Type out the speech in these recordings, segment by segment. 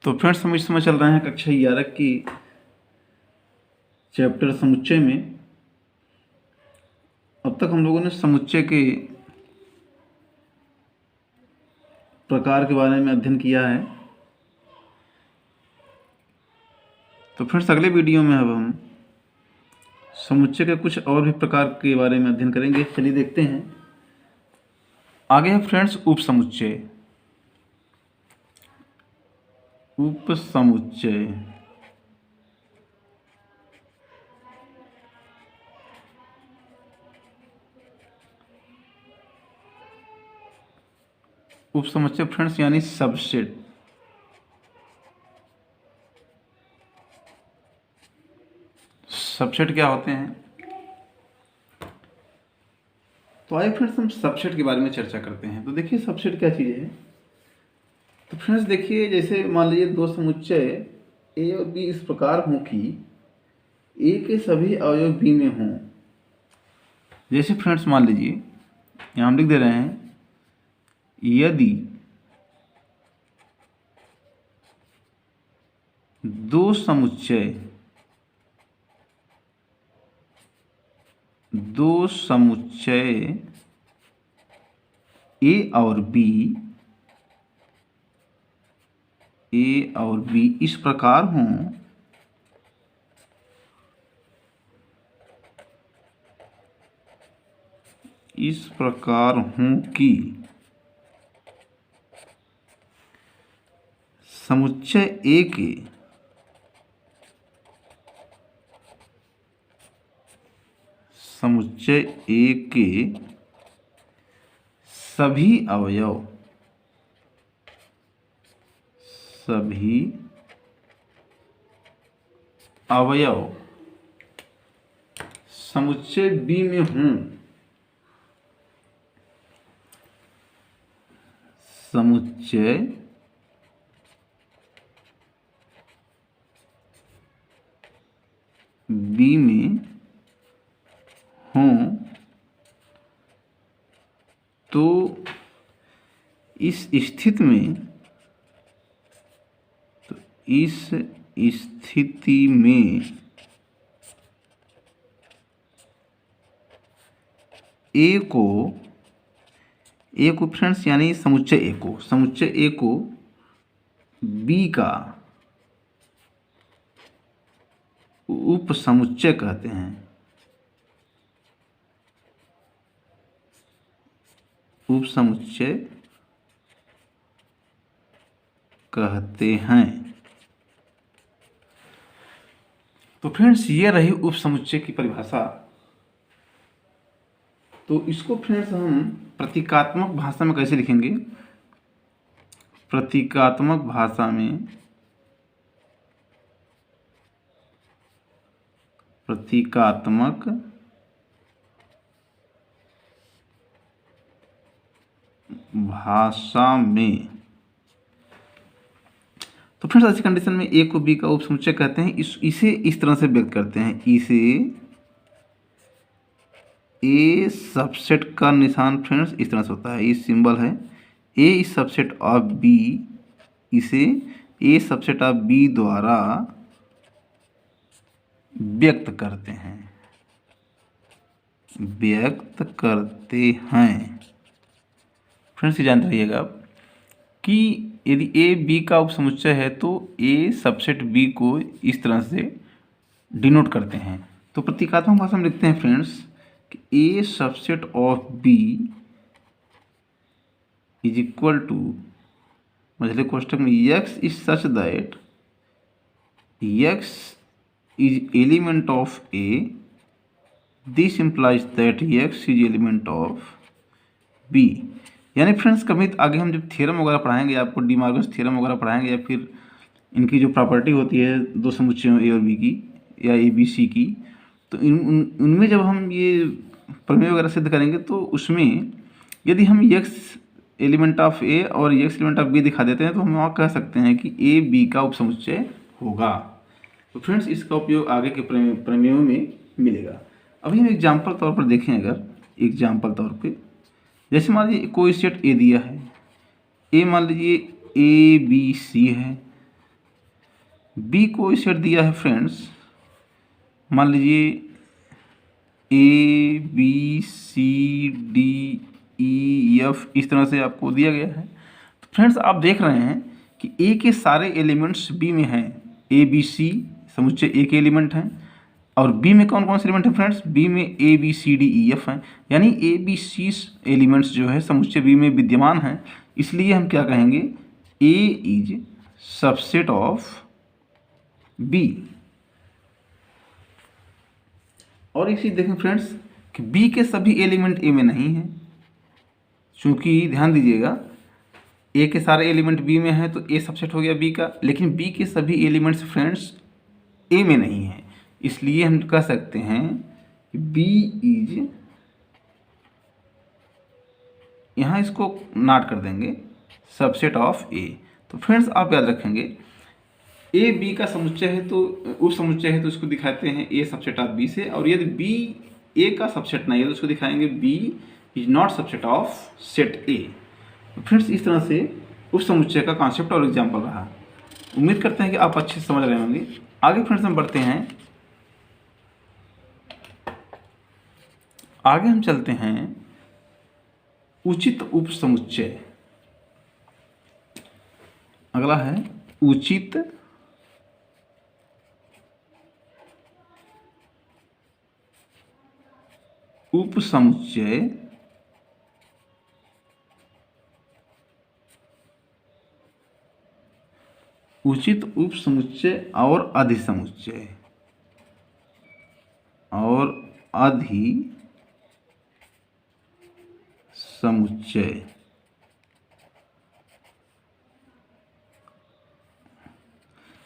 तो फ्रेंड्स, हम इस समय चल रहे हैं कक्षा 11 की चैप्टर समुच्चय में। अब तक हम लोगों ने समुच्चय के प्रकार के बारे में अध्ययन किया है। तो फ्रेंड्स, अगले वीडियो में अब हम समुच्चय के कुछ और भी प्रकार के बारे में अध्ययन करेंगे। चलिए देखते हैं। आगे है फ्रेंड्स उपसमुच्चय। उपसमुच्चय उपसमुच्चय फ्रेंड्स यानी सबसेट। सबसेट क्या होते हैं? तो आइए फ्रेंड्स, हम सबसेट के बारे में चर्चा करते हैं। तो देखिए सबसेट क्या चीज़ है। तो फ्रेंड्स देखिए, जैसे मान लीजिए दो समुच्चय ए और बी इस प्रकार हों कि ए के सभी अवयव बी में हों। जैसे फ्रेंड्स मान लीजिए, यहाँ हम लिख दे रहे हैं, यदि दो समुच्चय ए और बी इस प्रकार हों कि समुच्चय ए के सभी अवयव समुच्चय बी में हों। समुच्चय बी में हों तो इस स्थिति में ए को फ्रेंड्स यानी समुच्चय ए को बी का उपसमुच्चय कहते हैं। उपसमुच्चय कहते हैं। तो फ्रेंड्स ये रही उपसमुच्चय की परिभाषा। तो इसको फ्रेंड्स हम प्रतीकात्मक भाषा में कैसे लिखेंगे? प्रतीकात्मक भाषा में तो फ्रेंड्स ऐसी कंडीशन में ए को बी का उपसमुच्चय कहते हैं। इसे इस तरह से व्यक्त करते हैं। इसे ए सबसेट का निशान फ्रेंड्स इस तरह से होता है। ये सिंबल है ए इस सबसेट ऑफ बी। इसे ए सबसेट ऑफ बी द्वारा व्यक्त करते हैं। फ्रेंड्स ये जानते रहिएगा कि यदि ए बी का उपसमुच्चय है तो ए सबसेट बी को इस तरह से डिनोट करते हैं। तो प्रतीकात्मक भाषा में लिखते हैं फ्रेंड्स कि A subset of B is equal to मझले कोष्ठक में x is such that x is element of A. This implies that x is element of B. यानी फ्रेंड्स कभी आगे हम जब थ्योरम वगैरह पढ़ाएंगे, आपको डी मॉर्गन्स थ्योरम वगैरह पढ़ाएंगे, या फिर इनकी जो प्रॉपर्टी होती है दो समुच्चयों ए और बी की या ए बी सी की, तो उनमें जब हम ये प्रमेय वगैरह सिद्ध करेंगे तो उसमें यदि हम एक्स एलिमेंट ऑफ ए और एक्स एलिमेंट ऑफ बी दिखा देते हैं तो हम वहाँ कह सकते हैं कि ए बी का उपसमुच्चय होगा। तो फ्रेंड्स इसका उपयोग आगे के प्रमेयों में मिलेगा। अभी हम एग्जाम्पल तौर पर देखें। अगर एग्जाम्पल तौर पे जैसे मान लीजिए कोई सेट ए दिया है। ए मान लीजिए ए बी सी है। बी को सेट दिया है फ्रेंड्स, मान लीजिए A B C D E F, इस तरह से आपको दिया गया है। तो फ्रेंड्स आप देख रहे हैं कि ए के सारे एलिमेंट्स बी में हैं। ए बी सी समुच्चय ए के एलिमेंट हैं, और बी में कौन कौन से एलिमेंट हैं फ्रेंड्स? बी में A B C D E F हैं, यानी ए बी सी एलिमेंट्स जो है समुच्चय बी में विद्यमान हैं। इसलिए हम क्या कहेंगे? ए इज सबसेट ऑफ बी। और एक चीज़ देखें फ्रेंड्स कि बी के सभी एलिमेंट ए में नहीं हैं, चूँकि ध्यान दीजिएगा ए के सारे एलिमेंट बी में हैं तो ए सबसेट हो गया बी का, लेकिन बी के सभी एलिमेंट्स फ्रेंड्स ए में नहीं हैं। इसलिए हम कह सकते हैं कि बी इज, यहाँ इसको नोट कर देंगे, सबसेट ऑफ ए। तो फ्रेंड्स आप याद रखेंगे ए बी का समुच्चय है तो उप समुच्चय है तो इसको दिखाते हैं ए सबसेट ऑफ बी से, और यदि बी ए का सबसेट नहीं है तो उसको दिखाएंगे B is not subset of set A. तो फ्रेंड्स इस तरह से उप समुच्चय का कॉन्सेप्ट और एग्जाम्पल रहा। उम्मीद करते हैं कि आप अच्छे से समझ रहे होंगे। आगे फ्रेंड्स हम बढ़ते हैं, आगे हम चलते हैं उचित उप समुच्चय। अगला है उचित उप समुच्चय उचित उप समुच्चय और अधिसमुच्चय और अधिसमुच्चय।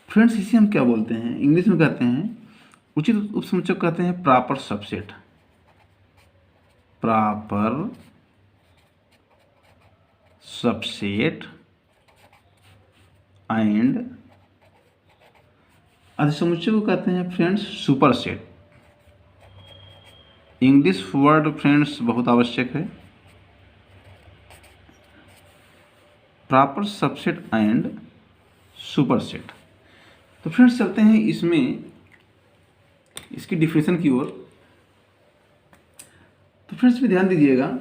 फ्रेंड्स इसे हम क्या बोलते हैं? इंग्लिश में कहते हैं उचित उप समुच्चय कहते हैं proper subset, proper subset and अधिसमुच्चय को कहते हैं friends superset. English word friends बहुत आवश्यक है, प्रॉपर सबसेट एंड सुपरसेट। तो फ्रेंड्स चलते हैं इसमें इसकी डिफिनेशन की ओर। तो फ्रेंड्स भी ध्यान दीजिएगा,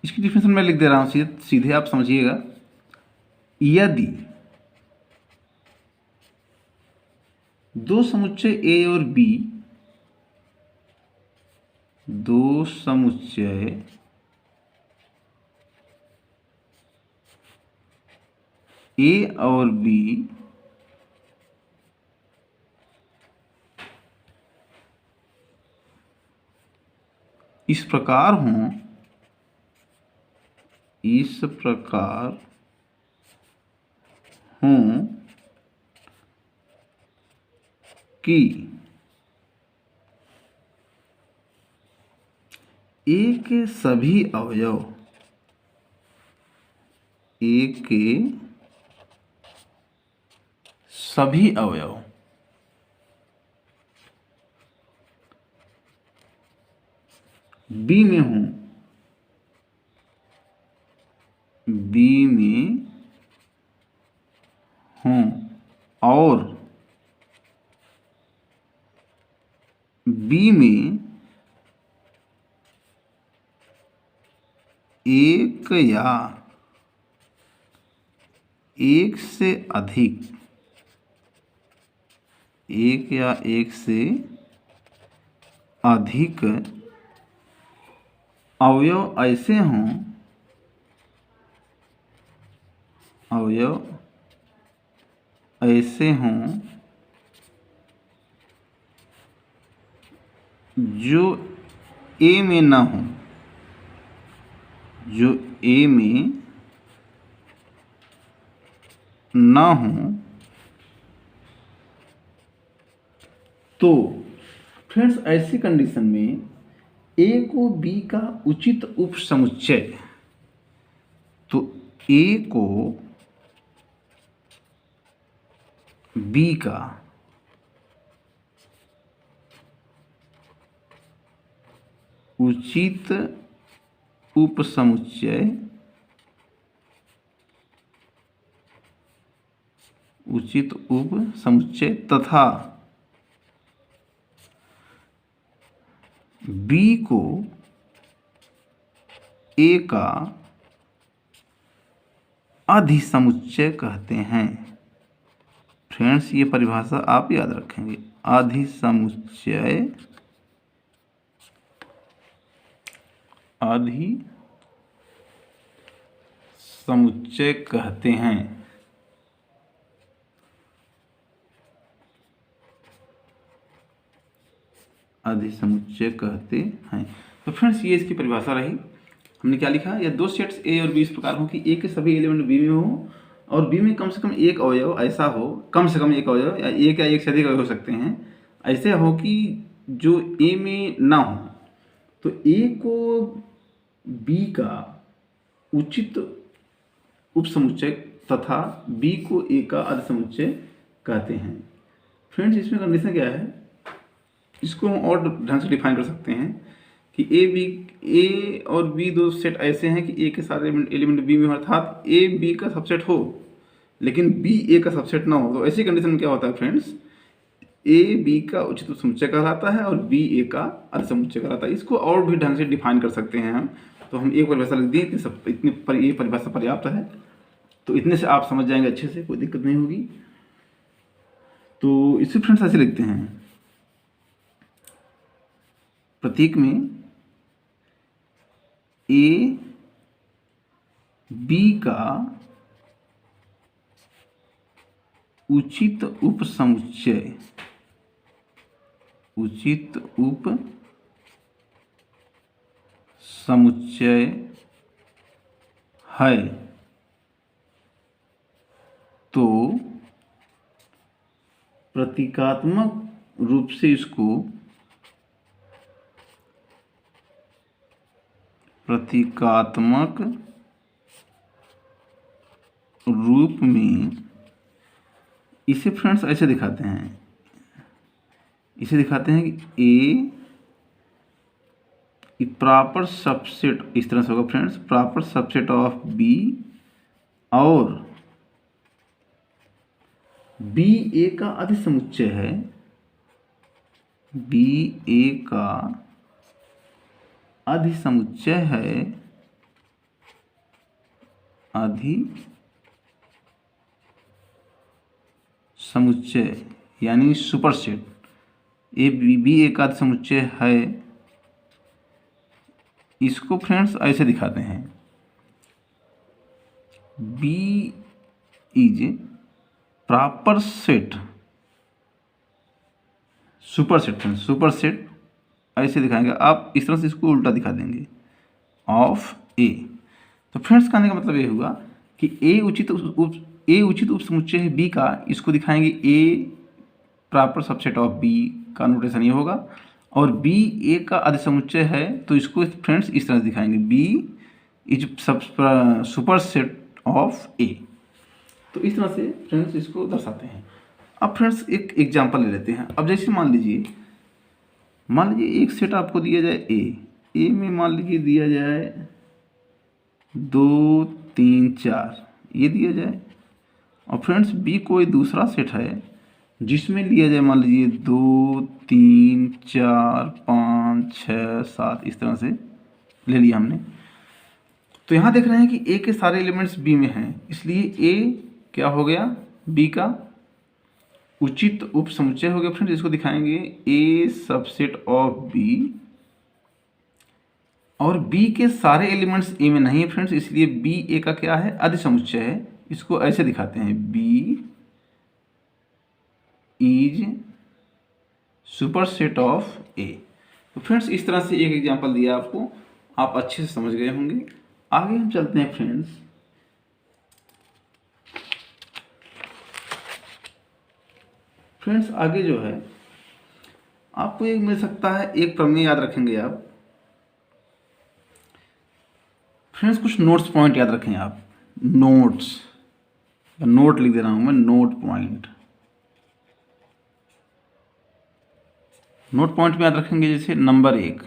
इसकी डिफिनेशन मैं लिख दे रहा हूँ, सीधे आप समझिएगा। यदि दो समुच्चय ए और बी, दो समुच्चय ए और बी इस प्रकार हों, इस प्रकार हों कि ए के सभी अवयव, ए के सभी अवयव बी में हों, बी में हों और बी में एक या एक से अधिक, एक या एक से अधिक अवयव ऐसे हों, अवयव ऐसे हों जो ए में ना हो, जो ए में ना हो, तो फ्रेंड्स ऐसी कंडीशन में ए को बी का उचित उप समुच्चय, तो ए को बी का उचित उप समुच्चय, उचित उप समुच्चय तथा B को A का अधिसमुच्चय कहते हैं। फ्रेंड्स, ये परिभाषा आप याद रखेंगे, अधिसमुच्चय, अधिसमुच्चय कहते हैं। अधिसमुच्चय कहते हैं। तो फ्रेंड्स, ये इसकी परिभाषा रही। हमने क्या लिखा, या दो सेट्स ए और बी इस प्रकार हो कि ए के सभी एलिमेंट बी में हो और बी में कम से कम एक अवयव ऐसा हो, कम से कम एक अवयव या एक से अधिक अवयव हो सकते हैं, ऐसे हो कि जो ए में ना हो। तो ए को बी का उचित उपसमुच्चय तथा बी को ए का अधिसमुच्चय कहते हैं। फ्रेंड्स, इसमें कंडीशन क्या है, इसको हम और ढंग से डिफाइन कर सकते हैं कि ए और बी दो सेट ऐसे हैं कि ए के सारे एलिमेंट बी में हो, अर्थात ए बी का सबसेट हो लेकिन बी ए का सबसेट ना हो। तो ऐसी कंडीशन में क्या होता है फ्रेंड्स, ए बी का उचित समुच्चय कहलाता है और बी ए का अधिसमुच्चय कहलाता है। इसको और भी ढंग से डिफाइन कर सकते हैं हम। तो हम एक परिभाषा लिख दी, ये परिभाषा पर्याप्त है। तो इतने से आप समझ जाएंगे अच्छे से, कोई दिक्कत नहीं होगी। तो इसे फ्रेंड्स ऐसे लिखते हैं, प्रतीक में ए बी का उचित उपसमुच्चय, उचित उप समुच्चय है, तो प्रतीकात्मक रूप से इसको प्रतीकात्मक रूप में इसे फ्रेंड्स ऐसे दिखाते हैं, इसे दिखाते हैं कि ए प्रॉपर सबसेट, इस तरह से होगा friends, proper subset of B और बी ए का अधिसमुच्चय है, बी ए का अधिसमुच्चय है, अधिसमुच्चय यानी सुपरसेट, ए बी ए का अधिसमुच्चय है। इसको फ्रेंड्स ऐसे दिखाते हैं, B is proper set, superset friends, superset ऐसे दिखाएंगे आप, इस तरह से इसको उल्टा दिखा देंगे, ऑफ ए। तो फ्रेंड्स, कहने का मतलब ये हुआ कि ए उचित उपसमुच्चय है बी का, इसको दिखाएंगे ए प्रॉपर सबसेट ऑफ बी का नोटेशन ये होगा, और बी ए का अधिसमुच्चय है तो इसको फ्रेंड्स इस तरह से दिखाएंगे, बी इज सुपरसेट ऑफ ए। तो इस तरह से फ्रेंड्स इसको दर्शाते हैं। अब फ्रेंड्स एक एग्जांपल ले लेते हैं। अब जैसे मान लीजिए एक सेट आपको दिया जाए ए में मान लीजिए दिया जाए 2 3 4, ये दिया जाए, और फ्रेंड्स बी कोई दूसरा सेट है जिसमें लिया जाए मान लीजिए 2 3 4 5 6 7, इस तरह से ले लिया हमने। तो यहाँ देख रहे हैं कि ए के सारे एलिमेंट्स बी में हैं, इसलिए ए क्या हो गया, बी का उचित उपसमुच्चय हो गया फ्रेंड्स। इसको दिखाएंगे ए सबसेट ऑफ बी, और बी के सारे एलिमेंट्स ए में नहीं है फ्रेंड्स, इसलिए बी ए का क्या है, अधिसमुच्चय है। इसको ऐसे दिखाते हैं, बी इज सुपरसेट ऑफ ए। तो फ्रेंड्स इस तरह से एक एग्जांपल दिया आपको, आप अच्छे से समझ गए होंगे। आगे हम चलते हैं फ्रेंड्स, आगे जो है आपको एक मिल सकता है, एक प्रमेय याद रखेंगे आप फ्रेंड्स, कुछ नोट्स पॉइंट याद रखें आप, नोट लिख दे रहा हूं मैं, नोट पॉइंट में याद रखेंगे। जैसे नंबर 1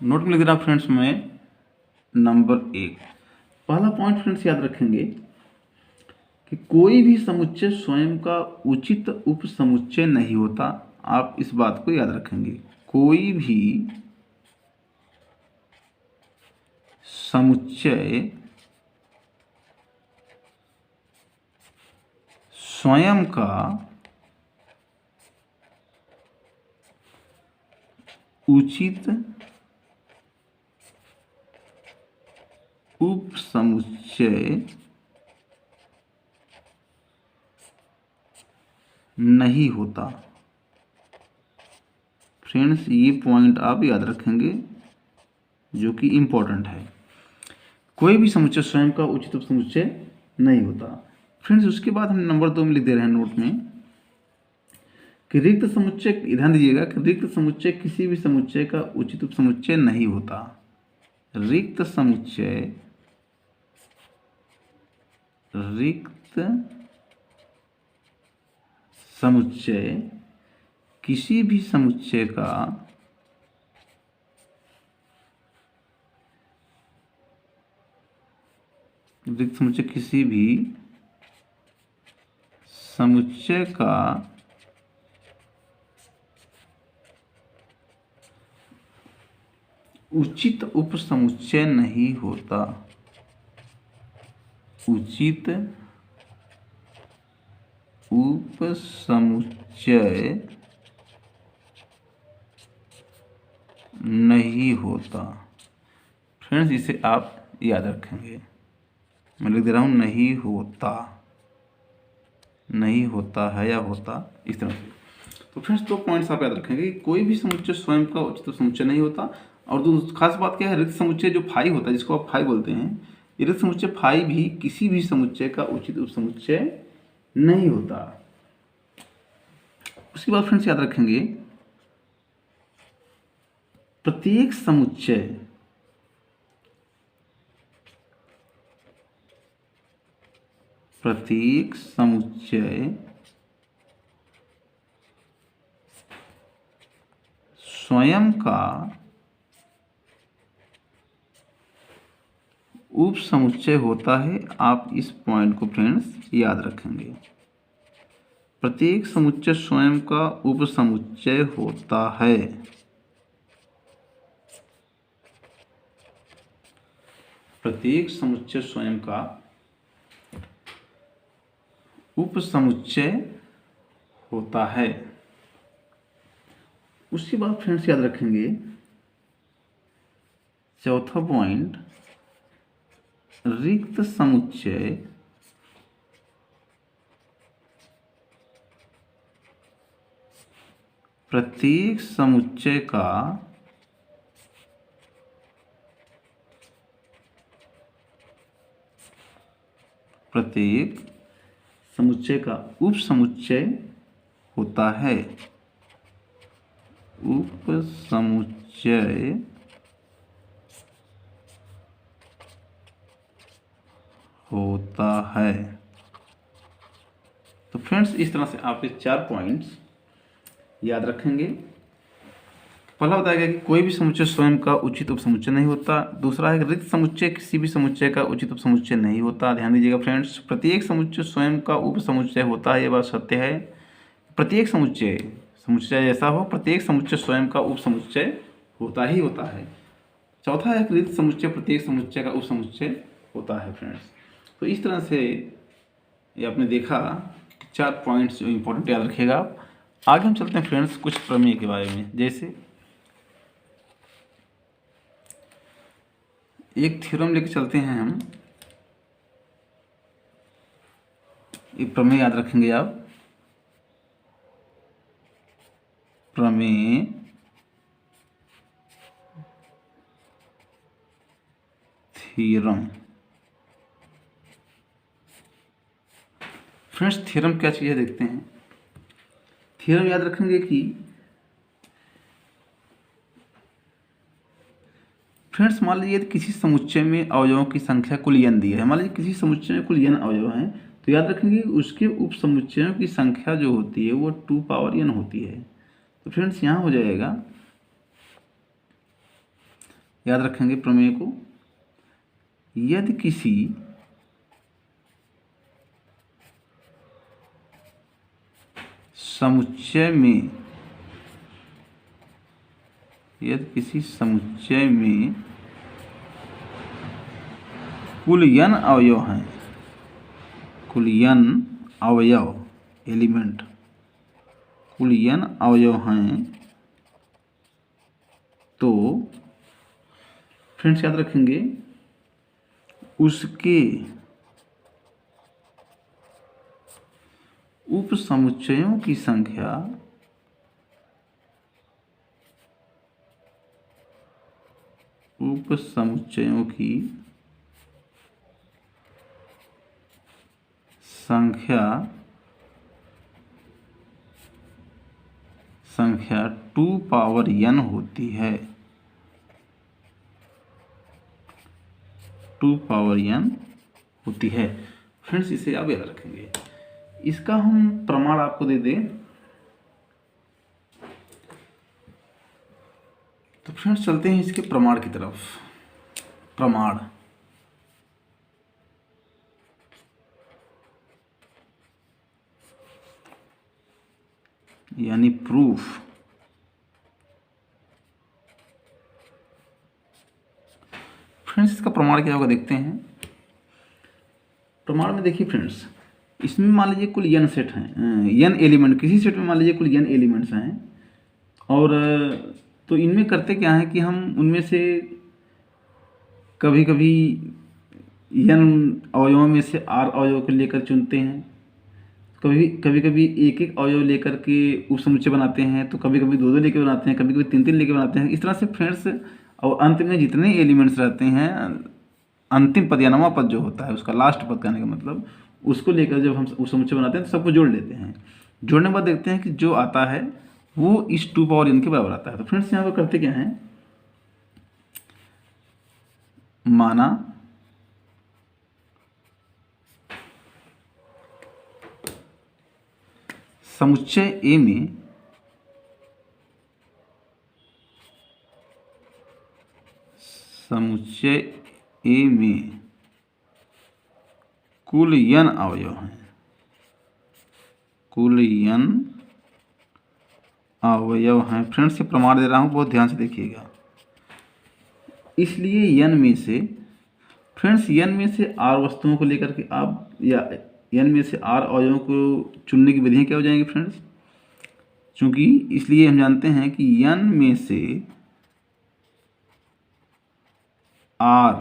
नोट में लिख रहा फ्रेंड्स मैं, नंबर 1 पहला पॉइंट फ्रेंड्स याद रखेंगे कि कोई भी समुच्चय स्वयं का उचित उपसमुच्चय नहीं होता। आप इस बात को याद रखेंगे, कोई भी समुच्चय स्वयं का उचित उपसमुच्चय नहीं होता। फ्रेंड्स, ये पॉइंट आप याद रखेंगे जो कि इम्पोर्टेंट है। कोई भी समुच्चय स्वयं का उचित उपसमुच्चय नहीं होता। फ्रेंड्स, उसके बाद हम नंबर 2 में लिख दे रहे हैं नोट में कि रिक्त समुच्चय, ध्यान दीजिएगा कि रिक्त समुच्चय किसी भी समुच्चय का उचित उपसमुच्चय नहीं होता। रिक्त समुच्चय किसी भी समुच्चय का रिक्त समुच्चय किसी भी समुच्चय का उचित उपसमुच्चय नहीं होता। उचित उपसमुच्चय नहीं होता। फ्रेंड्स, इसे आप याद रखेंगे। मैं लिख दे रहा हूँ, नहीं होता, नहीं होता है या होता, इस तरह से। तो फ्रेंड्स, 2 पॉइंट्स आप याद रखेंगे, कोई भी समुच्चय स्वयं का उचित समुच्चय नहीं होता। और खास बात क्या है, रिक्त समुच्चय जो फाई होता है, जिसको आप फाई बोलते हैं, ये रिक्त समुच्चय फाई भी किसी भी समुच्चय का उचित उपसमुच्चय नहीं होता। उसके बाद फ्रेंड्स याद रखेंगे, प्रत्येक समुच्चय स्वयं का उपसमुच्चय होता है। आप इस पॉइंट को फ्रेंड्स याद रखेंगे, प्रत्येक समुच्चय स्वयं का उपसमुच्चय होता है। प्रत्येक समुच्चय स्वयं का उपसमुच्चय होता है। उसके बाद फ्रेंड्स याद रखेंगे, चौथा पॉइंट, रिक्त समुच्चय प्रत्येक समुच्चय का उपसमुच्चय होता है। उपसमुच्चय होता है। तो फ्रेंड्स, इस तरह से आप ये 4 पॉइंट्स याद रखेंगे। पहला बताया गया कि कोई भी समुच्चय स्वयं का उचित उपसमुच्चय नहीं होता। दूसरा है कि रिक्त समुच्चय किसी भी समुच्चय का उचित उपसमुच्चय नहीं होता। ध्यान दीजिएगा फ्रेंड्स, प्रत्येक समुच्चय स्वयं का उपसमुच्चय होता है, यह बात सत्य है। प्रत्येक समुच्चय ऐसा हो, प्रत्येक समुच्चय स्वयं का उपसमुच्चय होता ही होता है। चौथा है कि रिक्त समुच्चय प्रत्येक समुच्चय का उपसमुच्चय होता है। फ्रेंड्स, तो इस तरह से ये आपने देखा 4 पॉइंट्स जो इम्पोर्टेंट याद रखिएगा। आगे हम चलते हैं फ्रेंड्स कुछ प्रमेय के बारे में। जैसे एक थ्योरम लेके चलते हैं हम, एक प्रमेय याद रखेंगे आप, प्रमेय थ्योरम। फ्रेंड्स, थ्योरम क्या चीज़ है देखते हैं। थ्योरम याद रखेंगे कि फ्रेंड्स, मान लीजिए किसी समुच्चय में अवयवों की संख्या कुल n दी है। मान लीजिए किसी समुच्चय में कुल n अवयव हैं, तो याद रखेंगे उसके उपसमुच्चयों की संख्या जो होती है वो 2 पावर n होती है। तो फ्रेंड्स, यहाँ हो जाएगा, याद रखेंगे प्रमेय को, यदि किसी समुच्चय में कुल n अवयव हैं, कुल n अवयव एलिमेंट, कुल n अवयव हैं, तो फ्रेंड्स याद रखेंगे उसके उप समुच्चयों की संख्या संख्या 2 पावर n होती है, 2 पावर n होती है। फ्रेंड्स इसे आप याद रखेंगे। इसका हम प्रमाण आपको दे दें तो फ्रेंड्स चलते हैं इसके प्रमाण की तरफ। प्रमाण यानी प्रूफ। फ्रेंड्स इसका प्रमाण क्या होगा देखते हैं। प्रमाण में देखिए फ्रेंड्स, इसमें मान लीजिए कुल n सेट हैं, n एलिमेंट, किसी सेट में मान लीजिए कुल n एलिमेंट्स हैं, और तो इनमें करते क्या है कि हम उनमें से कभी कभी n अवयवों में से r अवयव को लेकर चुनते हैं, कभी कभी एक एक अवयव लेकर के उप समुच्चय बनाते हैं, तो कभी कभी दो दो लेकर बनाते हैं, कभी कभी तीन तीन लेकर बनाते हैं। इस तरह से फ्रेंड्स, और अंत में जितने एलिमेंट्स रहते हैं, अंतिम पद या नवा पद जो होता है, उसका लास्ट पद कहने का मतलब, उसको लेकर जब हम उप समुच्चय बनाते हैं तो सबको जोड़ लेते हैं। जोड़ने के बाद देखते हैं कि जो आता है वो इस 2 पावर n के बराबर आता है। तो फ्रेंड्स यहाँ पर करते क्या है, माना समुच्चय A में कुल n अवयव हैं, कुल n अवयव हैं। फ्रेंड्स ये प्रमाण दे रहा हूँ, बहुत ध्यान से देखिएगा। इसलिए n में से, फ्रेंड्स n में से r वस्तुओं को लेकर के आप, या n में से r अवयवों को चुनने की विधियाँ क्या हो जाएंगी फ्रेंड्स, क्योंकि इसलिए हम जानते हैं कि n में से r,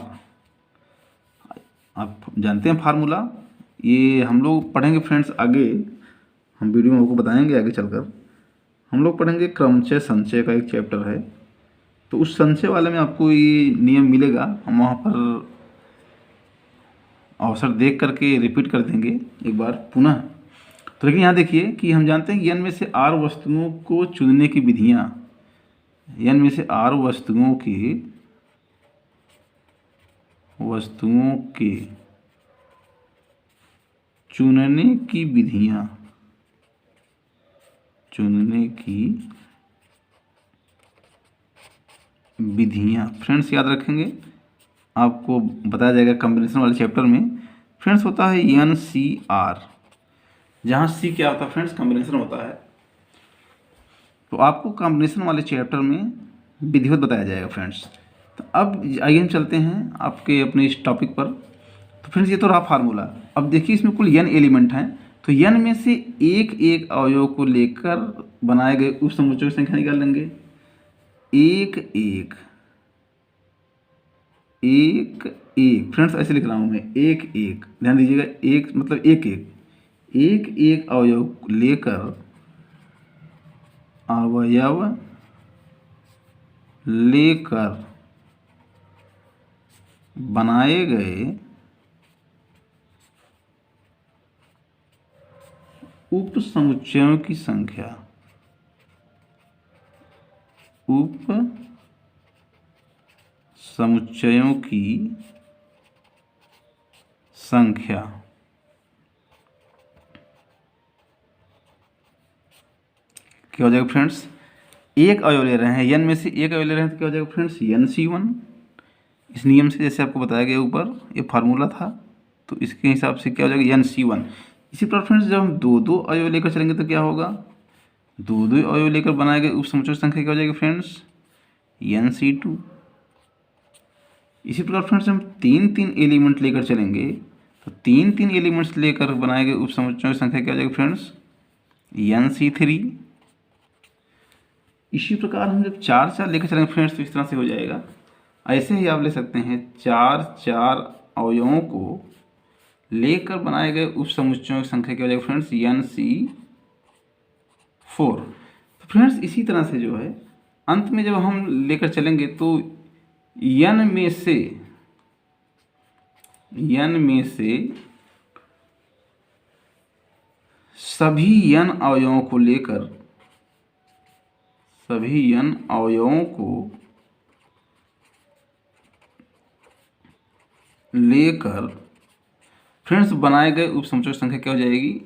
आप जानते हैं फार्मूला, ये हम लोग पढ़ेंगे फ्रेंड्स आगे, हम वीडियो में आपको बताएंगे आगे चलकर। हम लोग पढ़ेंगे क्रमचय संचय का एक चैप्टर है, तो उस संचय वाले में आपको ये नियम मिलेगा, हम वहाँ पर अवसर देख करके रिपीट कर देंगे एक बार पुनः। तो लेकिन यहाँ देखिए कि हम जानते हैं कि n में से r वस्तुओं को चुनने की विधियाँ, n में से r वस्तुओं के चुनने की विधियाँ फ्रेंड्स याद रखेंगे, आपको बताया जाएगा कॉम्बिनेशन वाले चैप्टर में। फ्रेंड्स होता है NCR, जहाँ C क्या होता है फ्रेंड्स, कॉम्बिनेशन होता है। तो आपको कॉम्बिनेशन वाले चैप्टर में विधिवत बताया जाएगा फ्रेंड्स। तो अब आइए हम चलते हैं आपके अपने इस टॉपिक पर। तो फ्रेंड्स ये तो रहा फार्मूला। अब देखिए इसमें कुल n एलिमेंट हैं, तो n में से एक एक अवयव को लेकर बनाए गए उप समुच्चयों की संख्या निकाल लेंगे। एक एक फ्रेंड्स ऐसे लिख रहा हूँ मैं, एक एक, ध्यान दीजिएगा, एक मतलब एक एक अवयव लेकर बनाए गए उप समुच्चयों की संख्या, उप समुच्चयों की संख्या क्या हो जाएगा फ्रेंड्स, एक अवयव ले रहे हैं n में से एक अवयव ले रहे हैं तो क्या हो जाएगा फ्रेंड्स NC1, इस नियम से जैसे आपको बताया गया ऊपर, ये फार्मूला था, तो इसके हिसाब से क्या हो जाएगा NC1। इसी प्रकार फ्रेंड्स जब हम दो दो अवयव लेकर चलेंगे तो क्या होगा, दो दो अवयव लेकर बनाए गए उप समुच्चयों की संख्या क्या हो जाएगी फ्रेंड्स, NC2। इसी प्रकार फ्रेंड्स हम तीन तीन एलिमेंट लेकर चलेंगे तो तीन तीन एलिमेंट्स लेकर बनाए गए उप समुच्चयों की संख्या क्या हो जाएगी फ्रेंड्स, NC3। इसी प्रकार हम जब चार चार लेकर चलेंगे फ्रेंड्स तो इस तरह से हो जाएगा। ऐसे ही आप ले सकते हैं चार चार अवयवों को लेकर बनाए गए उप समुच्चयों की संख्या क्या हो जाएगी फ्रेंड्स, NC4। तो फ्रेंड्स इसी तरह से जो है अंत में जब हम लेकर चलेंगे तो n में से सभी n अवयवों को लेकर फ्रेंड्स बनाए गए उप समुच्चयों की संख्या क्या हो जाएगी,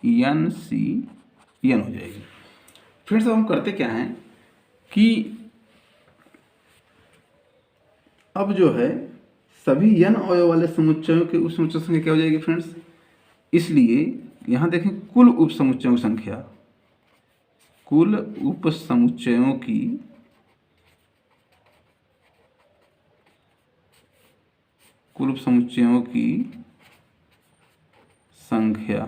NCN हो जाएगी। फ्रेंड्स अब हम करते क्या हैं कि अब जो है सभी n अवयव वाले समुच्चयों के उप समुच्चय संख्या क्या हो जाएगी फ्रेंड्स, इसलिए यहाँ देखें कुल उप समुच्चयों की संख्या, कुल उप समुच्चयों की संख्या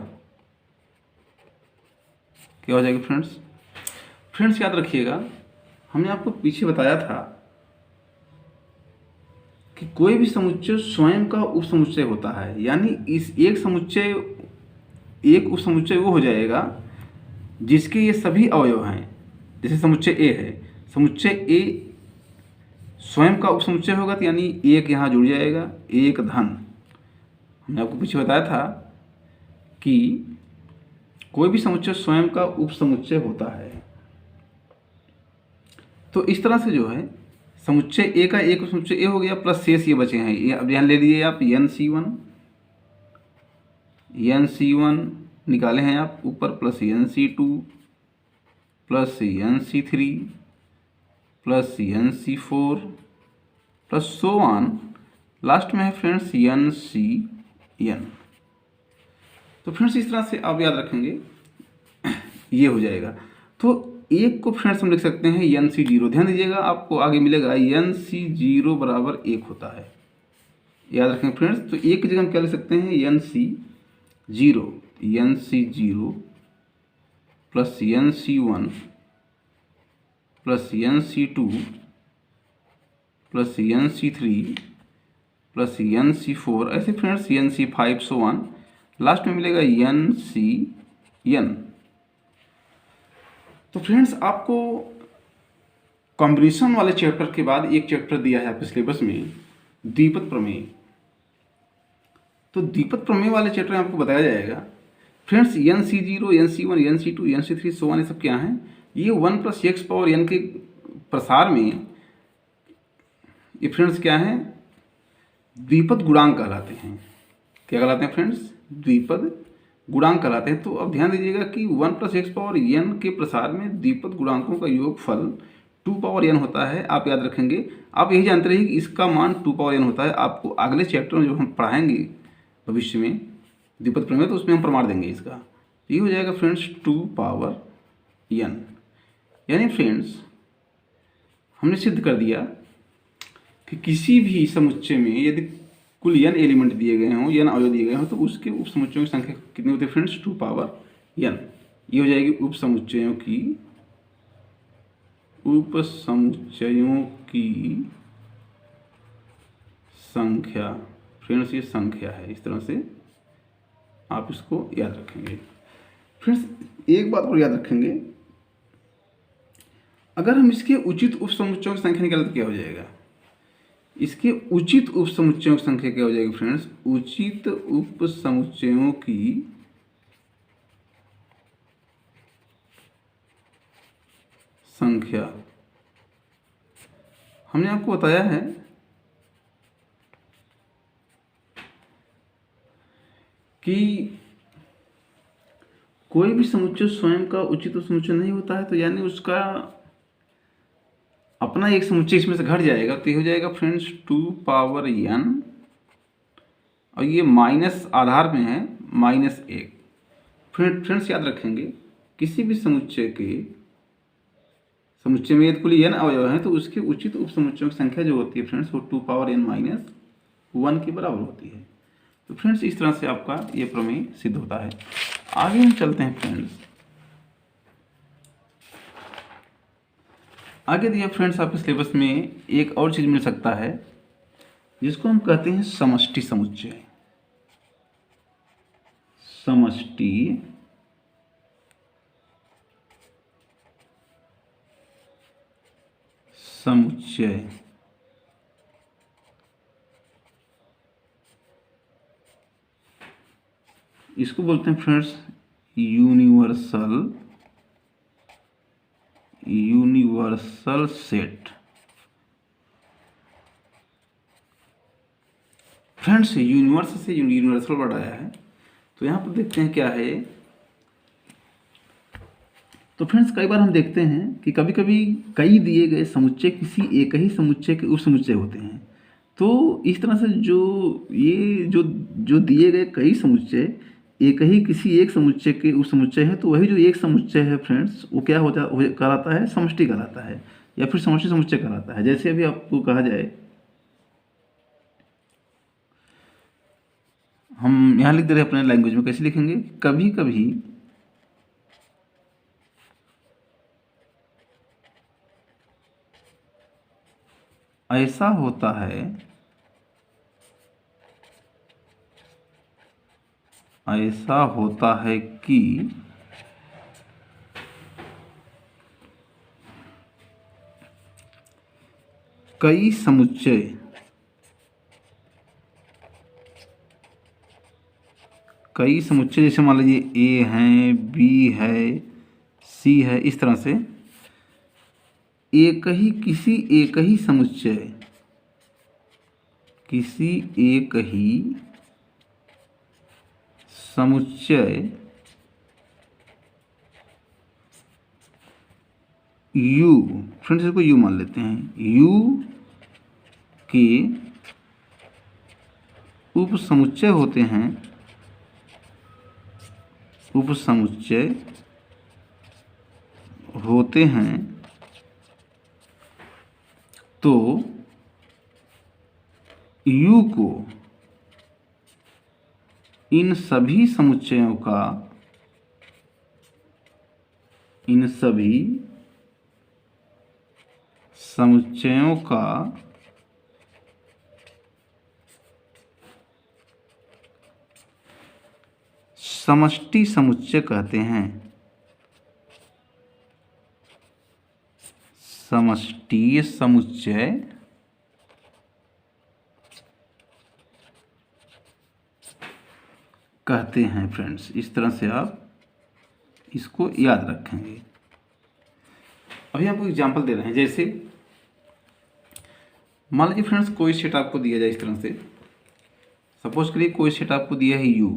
क्या हो जाएगी फ्रेंड्स याद रखिएगा हमने आपको पीछे बताया था कि कोई भी समुच्चय स्वयं का उप समुच्चय होता है, यानी इस एक उप समुच्चय वो हो जाएगा जिसके ये सभी अवयव हैं। जैसे समुच्चय ए है, समुच्चय ए स्वयं का उप समुच्चय होगा तो यानी एक यहाँ जुड़ जाएगा, एक धन। हमने आपको पीछे बताया था कि कोई भी समुच्चय स्वयं का उप समुच्चय होता है। तो इस तरह से जो है समुच्चय ए का एक समुच्चय ए हो गया प्लस शेष ये बचे हैं, ये अब यहाँ ले लीजिए आप NC1 निकाले हैं आप ऊपर, plus NC2 plus NC3 plus NC4 plus so on, last में है फ्रेंड्स NCN। तो फ्रेंड्स इस तरह से आप याद रखेंगे ये हो जाएगा। तो एक को फ्रेंड्स हम लिख सकते हैं NC0। ध्यान दीजिएगा आपको आगे मिलेगा NC0 बराबर 1 होता है, याद रखेंगे फ्रेंड्स। तो एक की जगह हम क्या लिख सकते हैं NC0 plus NC1 plus NC2 plus NC3 plus NC4, ऐसे friends NC5 so on, last में मिलेगा NCN। तो फ्रेंड्स आपको कॉम्बिनेशन वाले चैप्टर के बाद एक चैप्टर दिया है आपके सिलेबस में, द्विपद प्रमेय। तो द्विपद प्रमेय वाले चैप्टर में आपको बताया जाएगा friends NC0 NC1 NC2 NC3 so on, ये सब क्या हैं, ये 1 प्लस x पावर n के प्रसार में ये फ्रेंड्स क्या हैं, द्विपद गुणांक कहलाते हैं। क्या कहलाते हैं फ्रेंड्स, द्विपद गुणांक कहलाते हैं। तो अब ध्यान दीजिएगा कि 1 प्लस x पावर n के प्रसार में द्विपद गुणांकों का योगफल 2 पावर n होता है। आप याद रखेंगे, आप यही जानते रहिए कि इसका मान 2 पावर n होता है। आपको अगले चैप्टर में जब हम पढ़ाएंगे भविष्य में द्विपद प्रमेय तो उसमें हम प्रमाण देंगे इसका। ये हो जाएगा फ्रेंड्स 2 पावर n। यानी फ्रेंड्स हमने सिद्ध कर दिया कि किसी भी समुच्चय में यदि कुल n एलिमेंट दिए गए हों, n अवयव दिए गए हों, तो उसके उप समुच्चयों की संख्या कितनी होती है फ्रेंड्स, 2 पावर n। ये हो जाएगी उप समुच्चयों की संख्या। फ्रेंड्स ये संख्या है, इस तरह से आप इसको याद रखेंगे। फ्रेंड्स एक बात और याद रखेंगे, अगर हम इसके उचित उप समुच्चयों की संख्या निकालें तो क्या हो जाएगा, इसके उचित उप समुच्चयों की संख्या क्या हो जाएगी फ्रेंड्स, उचित उप समुच्चयों की संख्या। हमने आपको बताया है कि कोई भी समुच्चय स्वयं का उचित उप समुच्चय नहीं होता है, तो यानी उसका अपना एक समुच्चय इसमें से घट जाएगा तो ये हो जाएगा फ्रेंड्स 2 पावर n, और ये माइनस आधार में है -1। फ्रेंड्स याद रखेंगे, किसी भी समुच्चय में यदि कुल n अवयव हैं तो उसके उचित उप समुच्चयों की संख्या जो होती है फ्रेंड्स वो 2 पावर n -1 के बराबर होती है। तो फ्रेंड्स इस तरह से आपका ये प्रमेय सिद्ध होता है। आगे हम चलते हैं फ्रेंड्स। आगे दिया फ्रेंड्स आपके सिलेबस में एक और चीज़ मिल सकता है जिसको हम कहते हैं समष्टि समुच्चय। समष्टि समुच्चय इसको बोलते हैं friends universal set. Friends universal से यूनिवर्सल वर्ड आया है, तो यहाँ पर देखते हैं क्या है। तो फ्रेंड्स कई बार हम देखते हैं कि कभी कभी कई दिए गए समुच्चय किसी एक ही समुच्चय के उप समुच्चय होते हैं। तो इस तरह से जो दिए गए कई समुच्चय किसी एक समुच्चय के उप समुच्चय है, तो वही जो एक समुच्चय है फ्रेंड्स वो क्या कहलाता है, समष्टि कहलाता है, या फिर समष्टि समुच्चय कहलाता है। जैसे अभी आपको कहा जाए, हम यहाँ लिख दे रहे हैं अपने लैंग्वेज में, कैसे लिखेंगे, कभी कभी ऐसा होता है कि कई समुच्चय जैसे मान लीजिए ए है, बी है, सी है, इस तरह से किसी एक ही समुच्चय U, फ्रेंड्स इसको U मान लेते हैं, U के उप समुच्चय होते हैं, तो U को इन सभी समुच्चयों का समष्टि समुच्चय कहते हैं। समष्टि समुच्चय कहते हैं फ्रेंड्स। इस तरह से आप इसको याद रखेंगे। अभी आपको एग्जांपल दे रहे हैं, जैसे मान लीजिए फ्रेंड्स कोई सेट आपको दिया जाए इस तरह से। सपोज करिए कोई सेट आपको दिया है U,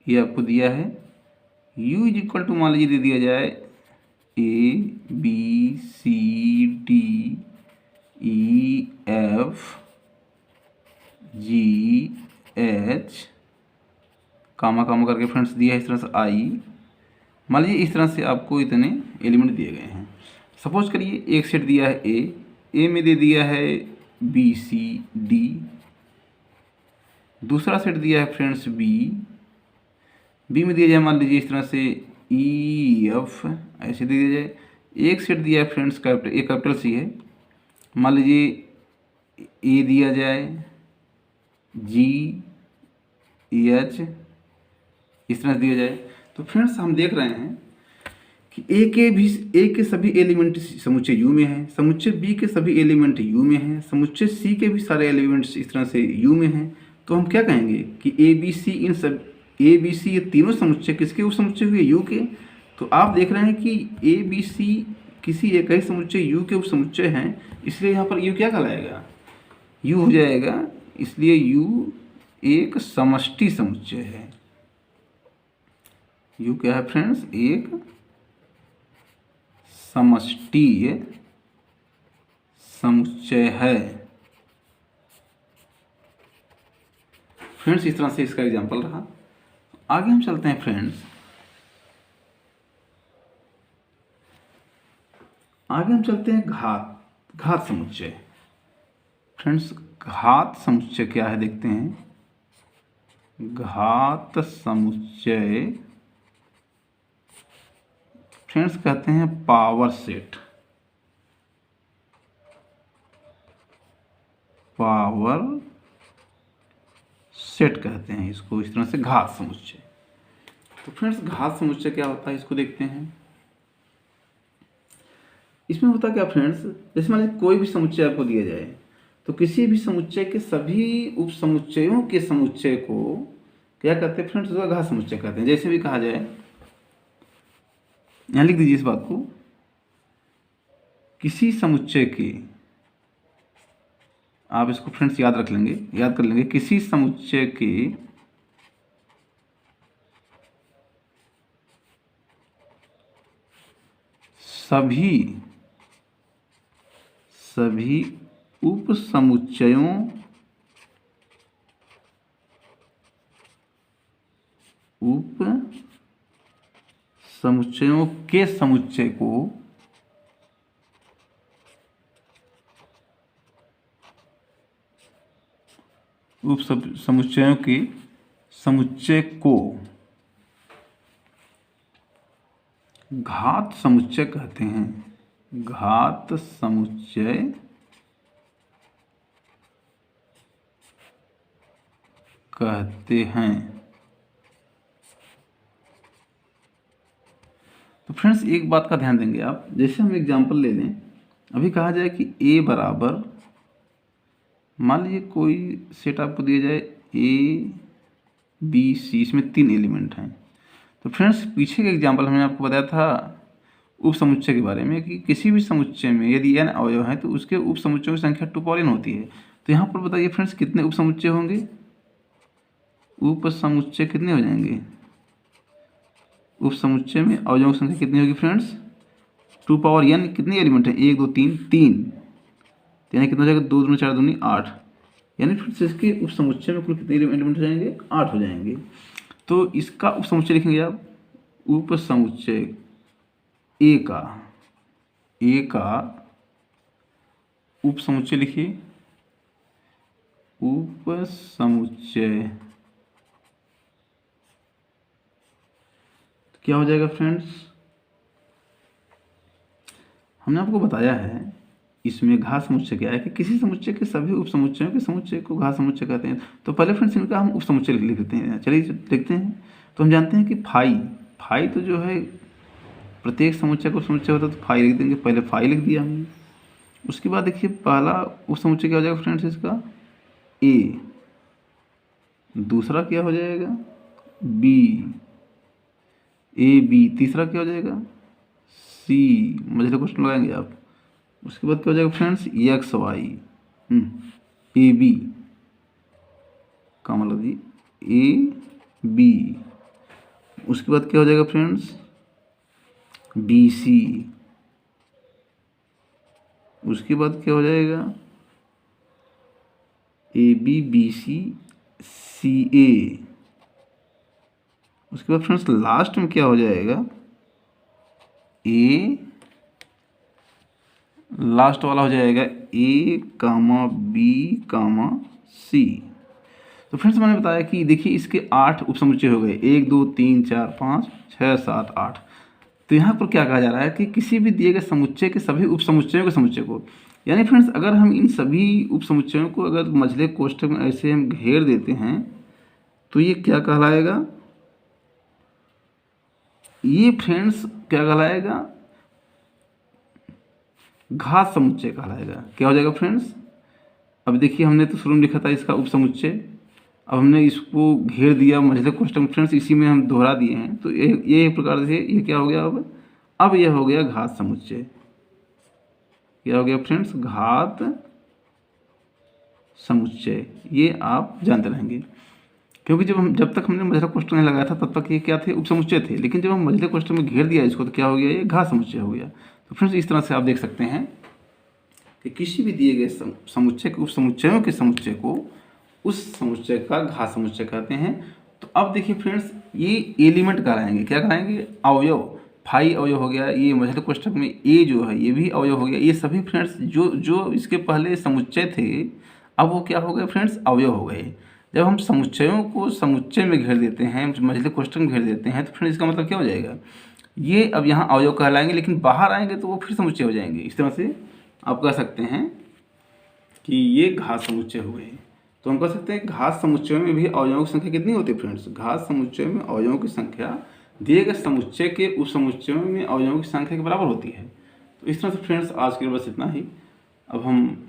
ये आपको दिया है U इज इक्वल टू, मान लीजिए दे दिया जाए ABCDEF GH कामा करके फ्रेंड्स दिया है इस तरह से I। मान लीजिए इस तरह से आपको इतने एलिमेंट दिए गए हैं। सपोज करिए एक सेट दिया है ए में दे दिया है BCD, दूसरा सेट दिया है फ्रेंड्स बी में दिया जाए मान लीजिए इस तरह से EF, ऐसे दे दिया जाए। एक सेट दिया है फ्रेंड्स कैपिटल C है, मान लीजिए ए दिया जाए GH, इस तरह से दिया जाए। तो फ्रेंड्स हम देख रहे हैं कि ए के सभी एलिमेंट समुच्चय U में है, समुच्चय B के सभी एलिमेंट U में हैं, समुच्चय C के भी सारे एलिमेंट्स इस तरह से U में हैं। तो हम क्या कहेंगे कि ABC ये तीनों समुच्चय किसके उप समुच्चय हुए, U के। तो आप देख रहे हैं कि ABC किसी एक ही समुच्चय U के उप समुच्चय हैं, इसलिए यहाँ पर U क्या कहलाएगा, U हो जाएगा। इसलिए U एक समष्टि समुच्चय है। U क्या है फ्रेंड्स, एक समष्टीय समुच्चय है। फ्रेंड्स, इस तरह से इसका एग्जाम्पल रहा। आगे हम चलते हैं फ्रेंड्स, आगे हम चलते हैं घात समुच्चय। फ्रेंड्स, घात समुच्चय क्या है देखते हैं। घात समुच्चय फ्रेंड्स कहते हैं पावर सेट। पावर सेट कहते हैं इसको, इस तरह से घात समुच्चय। तो फ्रेंड्स, घात समुच्चय क्या होता है इसको देखते हैं। इसमें होता क्या फ्रेंड्स, जैसे मान लीजिए कोई भी समुच्चय आपको दिया जाए, तो किसी भी समुच्चय के सभी उप समुच्चयों के समुच्चय को क्या कहते हैं फ्रेंड्स, उसका घात समुच्चय कहते हैं। जैसे भी कहा जाए, यहां लिख दीजिए इस बात को, किसी समुच्चय के, आप इसको फ्रेंड्स याद रख लेंगे, याद कर लेंगे, किसी समुच्चय के सभी उप समुच्चयों के समुच्चय को समुच्चयों के समुच्चय को घात समुच्चय कहते हैं। घात समुच्चय कहते हैं। तो फ्रेंड्स, एक बात का ध्यान देंगे आप, जैसे हम एग्जांपल ले लें, अभी कहा जाए कि a बराबर, मान लीजिए कोई सेट आपको दिया जाए a b c, इसमें 3 एलिमेंट हैं। तो फ्रेंड्स, पीछे का एग्जांपल हमने आपको बताया था उप समुच्चय के बारे में कि किसी भी समुच्चय में यदि n अवयव हैं तो उसके उप समुच्चयों की संख्या 2 पावर n होती है। तो यहाँ पर बताइए फ्रेंड्स, कितने उप समुच्चय होंगे। उप समुच्चय कितने हो जाएंगे। उप समुच्चय में अवयवों की संख्या कितनी होगी फ्रेंड्स, 2 पावर n। कितने एलिमेंट हैं, 1 2 3 3, यानी कितना हो जाएगा, 2 दूनी 4 दूनी 8, यानी फ्रेंड्स इसके उप समुच्चय में कुल कितने एलिमेंट हो जाएंगे, 8 हो जाएंगे। तो इसका उप समुच्चय लिखेंगे आप, उप समुच्चय ए का उप समुच्चय लिखिए, उप समुच्चय क्या हो जाएगा फ्रेंड्स, हमने आपको बताया है इसमें घात समुच्चय क्या है कि किसी समुच्चय के सभी उप समुच्चयों के समुच्चय को घात समुच्चय कहते हैं। तो पहले फ्रेंड्स इनका हम उप समुच्चय लिख लेते हैं। चलिए देखते हैं। तो हम जानते हैं कि फाई तो जो है प्रत्येक समुच्चय को समुच्चय होता है, तो फाई लिख देंगे। पहले फाई लिख दिया हमने। उसके बाद देखिए पहला उप समुच्चय क्या हो जाएगा फ्रेंड्स इसका, ए। दूसरा क्या हो जाएगा, बी, ए बी। तीसरा क्या हो जाएगा, सी। मझले क्वेश्चन लगाएंगे आप। उसके बाद क्या हो जाएगा friends, X Y, A B का मतलब जी ए बी। उसके बाद क्या हो जाएगा फ्रेंड्स, बी सी। उसके बाद क्या हो जाएगा, ए बी बी सी सी ए। उसके बाद फ्रेंड्स लास्ट में क्या हो जाएगा, ए, लास्ट वाला हो जाएगा ए कामा बी कामा सी। तो फ्रेंड्स मैंने बताया कि देखिए इसके 8 उप समुच्चय हो गए, 1 2 3 4 5 6 7 8। तो यहाँ पर क्या कहा जा रहा है कि किसी भी दिए गए समुच्चय के सभी उप समुच्चयों के समुच्चय को, यानी फ्रेंड्स अगर हम इन सभी उप समुच्चयों को अगर मझले कोष्ठक में ऐसे हम घेर देते हैं तो ये क्या कहलाएगा, ये फ्रेंड्स क्या कहलाएगा, घात समुच्चय कहलाएगा। क्या हो जाएगा फ्रेंड्स, अब देखिए हमने तो शुरू में लिखा था इसका उप समुच्चय, अब हमने इसको घेर दिया मझले कोष्ठक में फ्रेंड्स, इसी में हम दोहरा दिए हैं। तो ये एक प्रकार से ये क्या हो गया, अब यह हो गया घात समुच्चय। क्या हो गया फ्रेंड्स, घात समुच्चय। ये आप जानते रहेंगे, क्योंकि जब तक हमने मझला कोष्ठक नहीं लगाया था तब तक ये क्या थे, उप समुच्चय थे। लेकिन जब हम मझले कोष्ठक में घेर दिया इसको तो क्या हो गया, ये घात समुच्चय हो गया। तो फ्रेंड्स इस तरह से आप देख सकते हैं कि किसी भी दिए गए समुच्चय के उप समुच्चयों के समुच्चय को उस समुच्चय का घात समुच्चय कहते हैं। तो अब देखिए फ्रेंड्स, ये एलिमेंट कहलाएंगे, क्या कहलाएंगे? अवयव। फाई अवयव हो गया, ये मझले कोष्ठक में ए जो है ये भी अवयव हो गया। ये सभी फ्रेंड्स जो जो इसके पहले समुच्चय थे, अब वो क्या हो गए फ्रेंड्स? अवयव हो गए। जब हम समुच्चयों को समुच्चय में घेर देते हैं, मझले कोष्ठक में घेर देते हैं, तो फ्रेंड्स इसका मतलब क्या हो जाएगा? ये अब यहाँ अवयव कहलाएंगे, लेकिन बाहर आएंगे तो वो फिर समुच्चय हो जाएंगे। इस तरह से आप कह सकते हैं कि ये घात समुच्चय हुए। तो हम कह सकते हैं घात समुच्चयों में भी अवयवों की संख्या कितनी होती है फ्रेंड्स? घात समुच्चय में अवयवों की संख्या दिए गए समुच्चय के उप समुच्चयों में अवयवों की संख्या के बराबर होती है। तो इस तरह से फ्रेंड्स आज के लिए बस इतना ही। अब हम